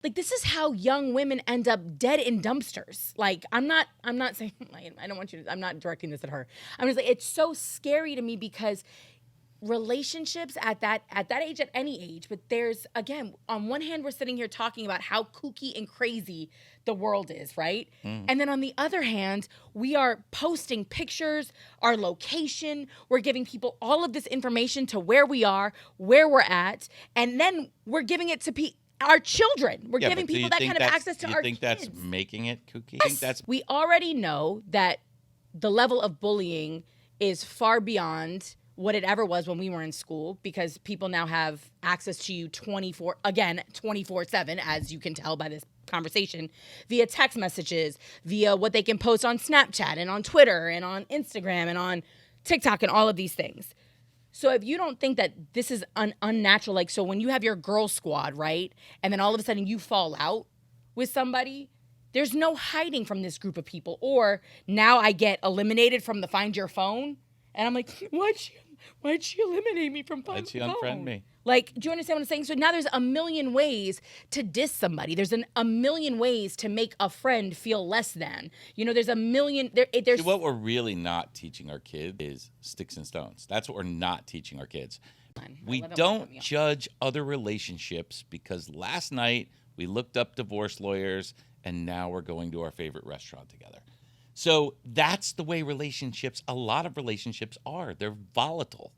Like, this is how young women end up dead in dumpsters. Like, I'm not saying, I don't want you to, I'm not directing this at her. I'm just like, it's so scary to me because relationships at that age, at any age, but there's, again, on one hand, we're sitting here talking about how kooky and crazy the world is, right? And then on the other hand, we are posting pictures, our location, we're giving people all of this information to where we are, where we're at, and then we're giving it to our children. We're giving people that kind of access to our kids. You think that's making it kooky? Yes. We already know that the level of bullying is far beyond what it ever was when we were in school, because people now have access to you 24/7, as you can tell by this conversation, via text messages, via what they can post on Snapchat and on Twitter and on Instagram and on TikTok and all of these things. So if you don't think that this is unnatural, like, so when you have your girl squad, right, and then all of a sudden you fall out with somebody, there's no hiding from this group of people. Or now I get eliminated from the Find Your Phone, and I'm like, why'd she eliminate me from Find Your Phone? Why'd she unfriend me? Like, do you understand what I'm saying? So now there's a million ways to diss somebody. There's a million ways to make a friend feel less than. You know, there's a million. There's See, what we're really not teaching our kids is sticks and stones. That's what we're not teaching our kids. We don't judge other relationships because last night we looked up divorce lawyers and now we're going to our favorite restaurant together. So that's the way relationships, a lot of relationships are. They're volatile.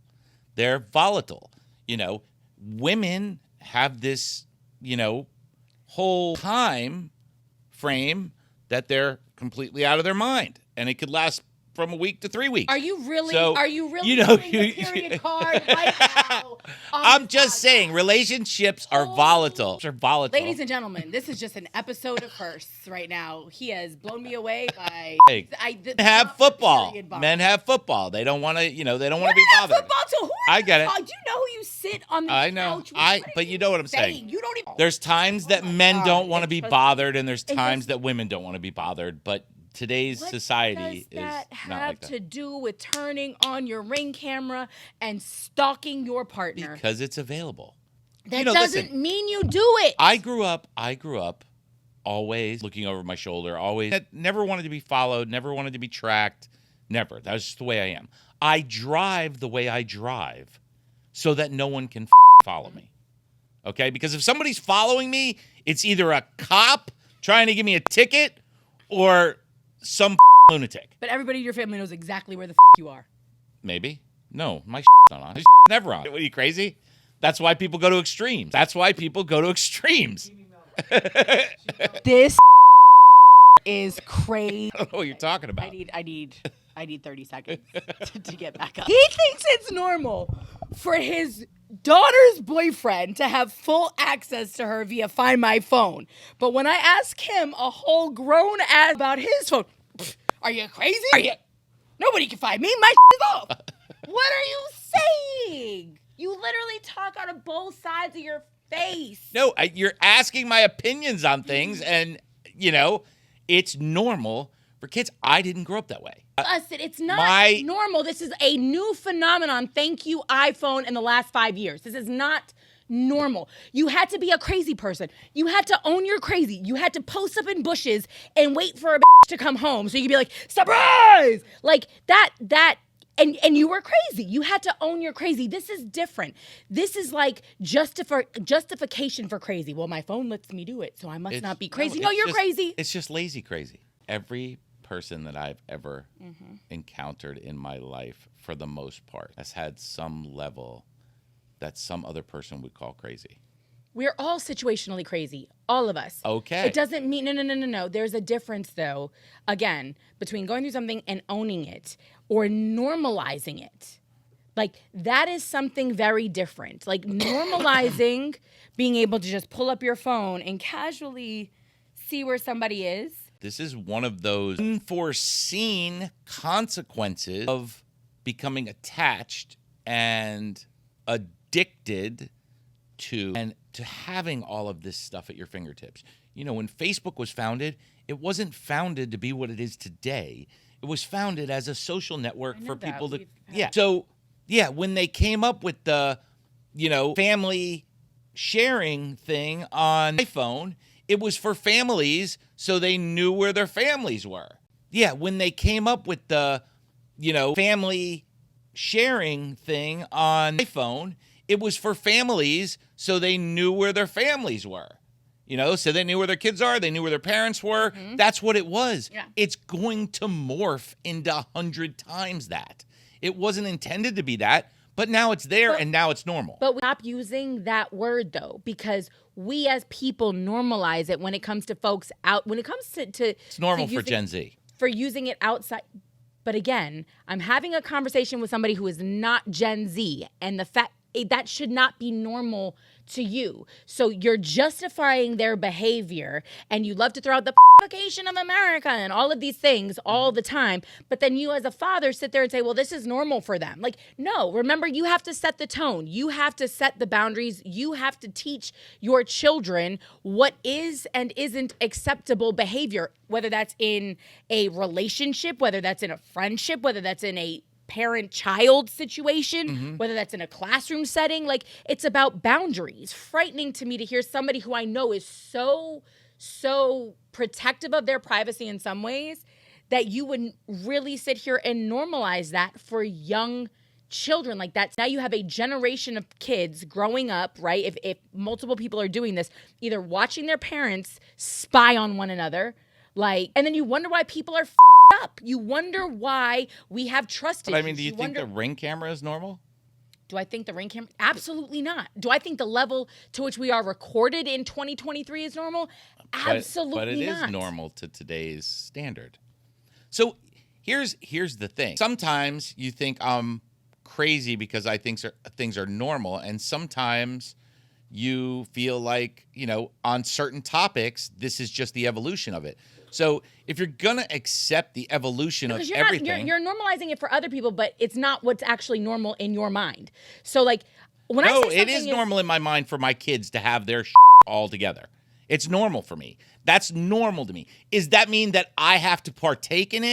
You know, women have this, whole time frame that they're completely out of their mind. And it could last from a week to 3 weeks. Are you really doing the period card right now? I'm just saying, relationships are volatile. Ladies and gentlemen, this is just an episode of firsts right now. He has blown me away by. Men have football. Men have football. They don't want to, they don't want to be bothered. Football too. I get it. Do you know who you sit on the I know. couch? But you know what I'm saying. You don't even. There's times that men don't want to be bothered, and there's times that women don't want to be bothered. But today's society is not like that. What does that have to do with turning on your Ring camera and stalking your partner? Because it's available. That doesn't mean you do it. I grew up always looking over my shoulder, always never wanted to be followed, never wanted to be tracked, never. That's just the way I am. I drive the way I drive so that no one can follow me. Okay? Because if somebody's following me, it's either a cop trying to give me a ticket or some lunatic. But everybody in your family knows exactly where the you are. Maybe. No, my not on. My never on. What, are you crazy? That's why people go to extremes. This is crazy. I don't know what you're talking about. I need 30 seconds to get back up. He thinks it's normal for his daughter's boyfriend to have full access to her via Find My Phone. But when I ask him, a whole grown ass, about his phone, are you crazy? Nobody can find me. My is off. What are you saying? You literally talk out of both sides of your face. No, you're asking my opinions on things, and, it's normal for kids. I didn't grow up that way. Listen, it's not normal. This is a new phenomenon. Thank you, iPhone, in the last 5 years. This is not normal. You had to be a crazy person. You had to own your crazy. You had to post up in bushes and wait for a to come home so you could be like, surprise! Like that, and you were crazy. You had to own your crazy. This is different. This is like justification for crazy. Well, my phone lets me do it, so I must not be crazy. No, you're crazy. It's just lazy crazy. Every person that I've ever encountered in my life, for the most part, has had some level that some other person would call crazy. We're all situationally crazy, all of us. Okay. It doesn't mean, no. There's a difference, though, again, between going through something and owning it or normalizing it. Like, that is something very different. Like, normalizing being able to just pull up your phone and casually see where somebody is. This is one of those unforeseen consequences of becoming attached and addicted to having all of this stuff at your fingertips. When Facebook was founded, it wasn't founded to be what it is today. It was founded as a social network for people to... Yeah. So, when they came up with the, family sharing thing on iPhone, It was for families so they knew where their families were. Yeah, when they came up with the, family sharing thing on iPhone, it was for families so they knew where their families were. So they knew where their kids are. They knew where their parents were. Mm-hmm. That's what it was. Yeah. It's going to morph into 100 times that. It wasn't intended to be that, but now it's there and now it's normal. But we stop using that word, though, because we as people normalize it when it comes to folks out. When it comes to it's normal for Gen Z. For using it outside. But again, I'm having a conversation with somebody who is not Gen Z, and the fact that should not be normal to you. So you're justifying their behavior, and you love to throw out the vacation of America and all of these things all the time. But then you as a father sit there and say, well, this is normal for them. Like, no, remember, you have to set the tone. You have to set the boundaries. You have to teach your children what is and isn't acceptable behavior, whether that's in a relationship, whether that's in a friendship, whether that's in a parent-child situation, whether that's in a classroom setting. Like, it's about boundaries. Frightening to me to hear somebody who I know is so protective of their privacy in some ways that you would really sit here and normalize that for young children like that. Now you have a generation of kids growing up, right? If multiple people are doing this, either watching their parents spy on one another, and then you wonder why people are up. You wonder why we have trust issues. But I mean, do you think the Ring camera is normal? Do I think the Ring camera? Absolutely not. Do I think the level to which we are recorded in 2023 is normal? Absolutely not. But it is normal to today's standard. So here's the thing. Sometimes you think I'm crazy because I think things are normal, and sometimes you feel like, on certain topics, this is just the evolution of it. So if you're going to accept the evolution of everything. You're normalizing it for other people, but it's not what's actually normal in your mind. So, when I say it is normal in my mind for my kids to have their all together. It's normal for me. That's normal to me. Does that mean that I have to partake in it?